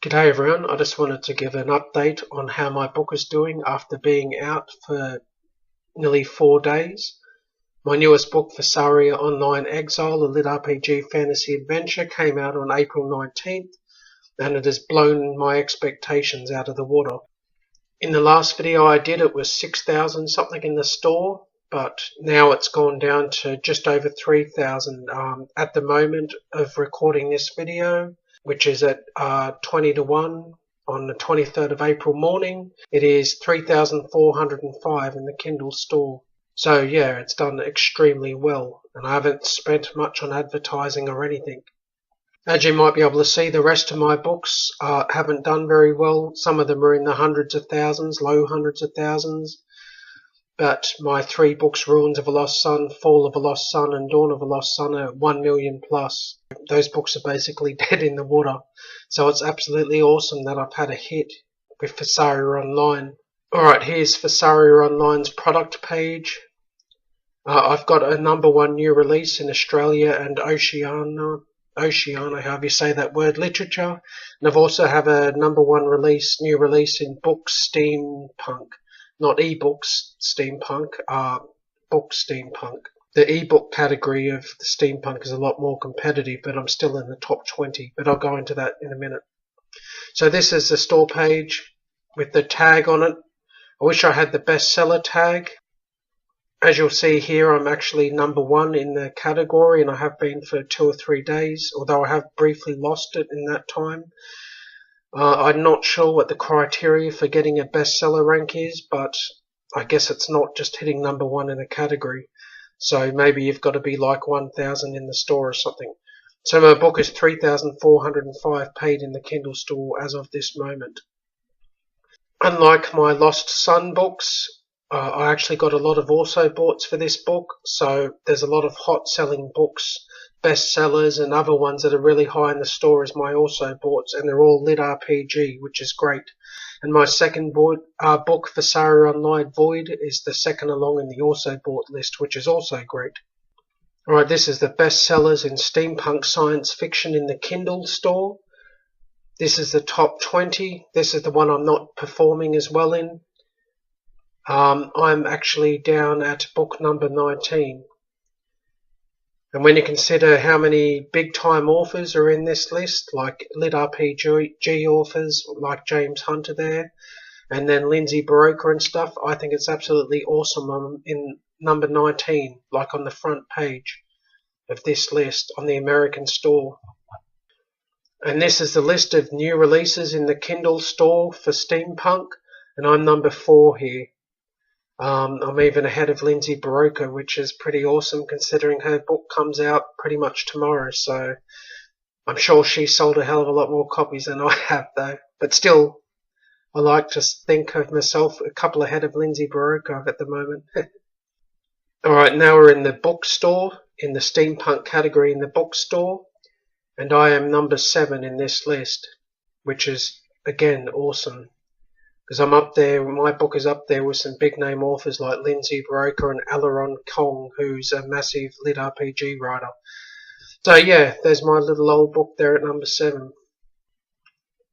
G'day everyone, I just wanted to give an update on how my book is doing after being out for nearly 4 days. My newest book, Vesaria Online Exile, a lit RPG fantasy adventure, came out on April 19th and it has blown my expectations out of the water. In the last video I did it was 6,000 something in the store, but now it's gone down to just over 3,000 at the moment of recording this video, which is at 20 to 1 on the 23rd of April morning. It is 3,405 in the Kindle store. So yeah, it's done extremely well, and I haven't spent much on advertising or anything. As you might be able to see, the rest of my books haven't done very well. Some of them are in the hundreds of thousands, low hundreds of thousands. But my 3 books, Ruins of a Lost Sun, Fall of a Lost Sun, and Dawn of a Lost Sun, are 1 million plus. Those books are basically dead in the water. So it's absolutely awesome that I've had a hit with Vesaria Online. Alright, here's Vesaria Online's product page. I've got a #1 new release in Australia and Oceania, however you say that word, literature. And I've also have a #1 new release in book steampunk. Not ebooks steampunk, book steampunk. The ebook category of the steampunk is a lot more competitive, but I'm still in the top 20. But I'll go into that in a minute. So this is the store page with the tag on it. I wish I had the bestseller tag. As you'll see here, I'm actually #1 in the category, and I have been for 2 or 3 days, although I have briefly lost it in that time. I'm not sure what the criteria for getting a bestseller rank is, but I guess it's not just hitting #1 in a category. So maybe you've got to be like 1,000 in the store or something. So my book is 3,405 paid in the Kindle store as of this moment. Unlike my Lost Sun books, I actually got a lot of also boughts for this book, so there's a lot of hot selling books, bestsellers, and other ones that are really high in the store as my also boughts, and they're all lit RPG, which is great. And my second book, Vesaria Online Void, is the second along in the also bought list, which is also great. Alright, this is the bestsellers in steampunk science fiction in the Kindle store. This is the top 20. This is the one I'm not performing as well in. I'm actually down at book number 19. And when you consider how many big-time authors are in this list, like lit RPG authors like James Hunter there, and then Lindsay Baroka and stuff, I think it's absolutely awesome. I'm in number 19, like on the front page of this list on the American store. And this is the list of new releases in the Kindle store for steampunk, and I'm #4 here. I'm even ahead of Lindsay Baroka, which is pretty awesome considering her book comes out pretty much tomorrow, so I'm sure she sold a hell of a lot more copies than I have though. But still, I like to think of myself a couple ahead of Lindsay Baroka at the moment. Alright, now we're in the bookstore, in the steampunk category in the bookstore, and I am #7 in this list, which is again awesome. Because I'm up there, my book is up there with some big name authors like Lindsay Baroka and Aileron Kong, who's a massive lit RPG writer. So yeah, there's my little old book there at #7.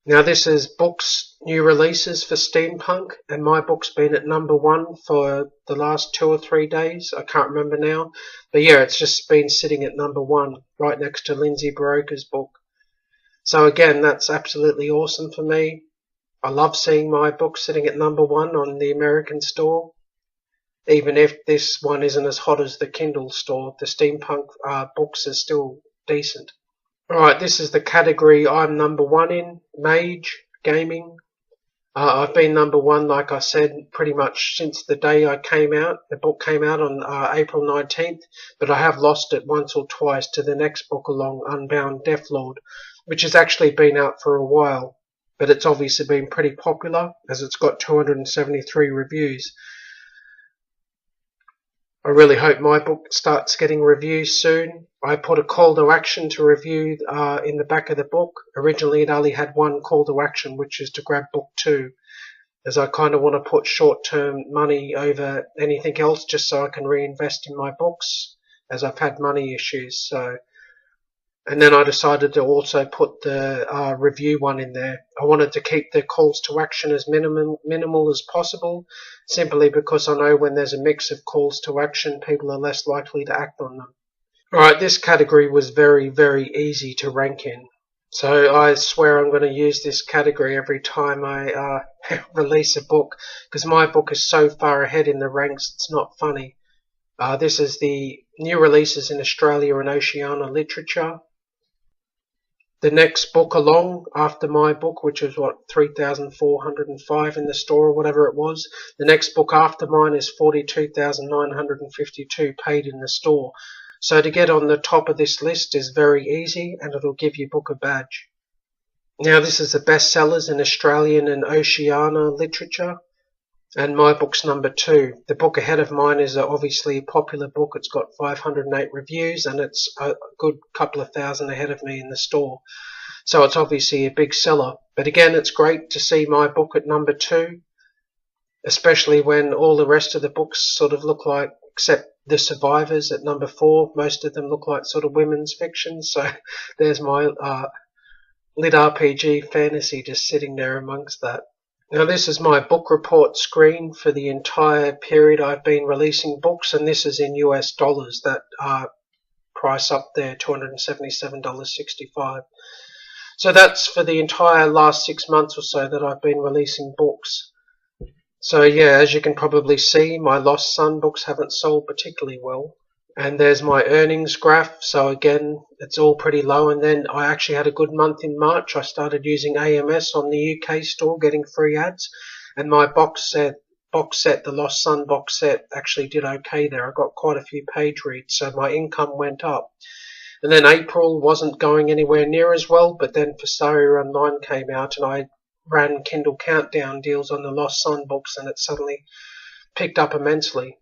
Now this is books, new releases for steampunk, and my book's been at #1 for the last 2 or 3 days. I can't remember now. But yeah, it's just been sitting at #1, right next to Lindsay Baroka's book. So again, that's absolutely awesome for me. I love seeing my book sitting at #1 on the American store. Even if this one isn't as hot as the Kindle store, the steampunk books are still decent. Alright, this is the category I'm #1 in, Mage, Gaming. I've been #1, like I said, pretty much since the day I came out. The book came out on April 19th, but I have lost it once or twice to the next book along, Unbound Deathlord, which has actually been out for a while. But it's obviously been pretty popular as it's got 273 reviews. I really hope my book starts getting reviews soon. I put a call to action to review in the back of the book. Originally it only had one call to action, which is to grab book 2, as I kind of want to put short-term money over anything else just so I can reinvest in my books, as I've had money issues. So And then I decided to also put the review one in there. I wanted to keep the calls to action as minimal as possible, simply because I know when there's a mix of calls to action, people are less likely to act on them. Alright, this category was very, very easy to rank in. So I swear I'm going to use this category every time I release a book, because my book is so far ahead in the ranks, it's not funny. This is the new releases in Australia and Oceania literature. The next book along after my book, which was 3,405 in the store or whatever it was, the next book after mine is 42,952 paid in the store. So to get on the top of this list is very easy, and it'll give you book a badge. Now this is the bestsellers in Australian and Oceania literature, and my book's number 2. The book ahead of mine is obviously a popular book. It's got 508 reviews, and it's a good couple of thousand ahead of me in the store. So it's obviously a big seller. But again, it's great to see my book at number 2, especially when all the rest of the books sort of look like, except The Survivors at number 4, most of them look like sort of women's fiction. So there's my lit RPG fantasy just sitting there amongst that. Now this is my book report screen for the entire period I've been releasing books, and this is in US dollars, that price up there, $277.65. So that's for the entire last 6 months or so that I've been releasing books. So yeah, as you can probably see, my Lost Son books haven't sold particularly well. And there's my earnings graph. So again, it's all pretty low. And then I actually had a good month in March. I started using AMS on the UK store, getting free ads. And my box set, the Lost Son box set, actually did okay there. I got quite a few page reads, so my income went up. And then April wasn't going anywhere near as well, but then Fasaria Online came out, and I ran Kindle Countdown deals on the Lost Son books, and it suddenly picked up immensely.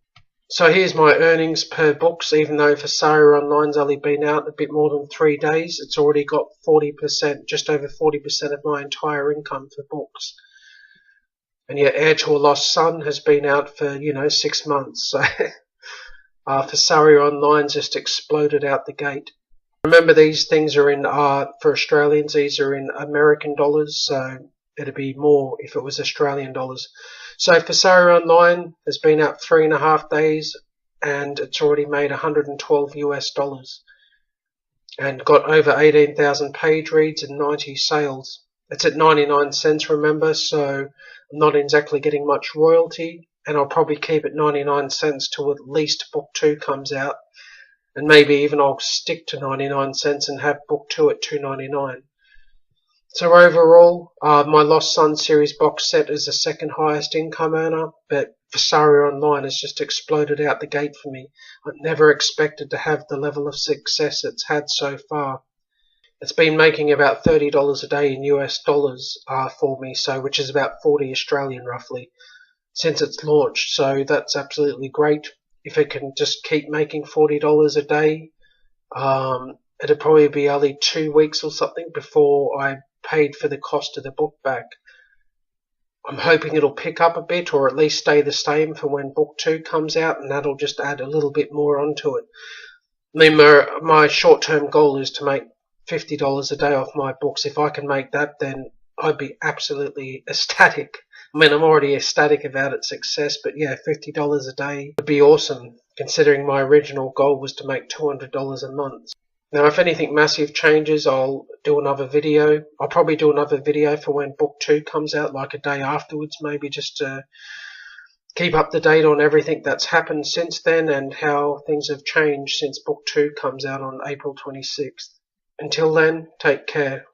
So here's my earnings per books. Even though Fasaria Online's only been out a bit more than 3 days, it's already got 40%, just over 40% of my entire income for books. And yet Heir to a Lost Son has been out for, 6 months. So Fasaria Online's just exploded out the gate. Remember, these things are in, for Australians, these are in American dollars, so it'd be more if it was Australian dollars. So Fasaria Online has been out 3.5 days, and it's already made $112 US and got over 18,000 page reads and 90 sales. It's at 99 cents, remember, so I'm not exactly getting much royalty, and I'll probably keep it 99 cents till at least book 2 comes out, and maybe even I'll stick to 99 cents and have book 2 at $2.99. So overall, my Lost Son series box set is the second highest income earner, but Fasaria Online has just exploded out the gate for me. I never expected to have the level of success it's had so far. It's been making about $30 a day in US dollars for me, so which is about 40 Australian roughly, since it's launched. So that's absolutely great. If it can just keep making $40 a day, it'll probably be only 2 weeks or something before I paid for the cost of the book back. I'm hoping it'll pick up a bit, or at least stay the same for when book 2 comes out, and that'll just add a little bit more onto it. I mean, my short-term goal is to make $50 a day off my books. If I can make that, then I'd be absolutely ecstatic. I mean, I'm already ecstatic about its success, but yeah, $50 a day would be awesome, considering my original goal was to make $200 a month. Now, if anything massive changes, I'll do another video. I'll probably do another video for when book 2 comes out, like a day afterwards, maybe, just to keep up to date on everything that's happened since then and how things have changed since book 2 comes out on April 26th. Until then, take care.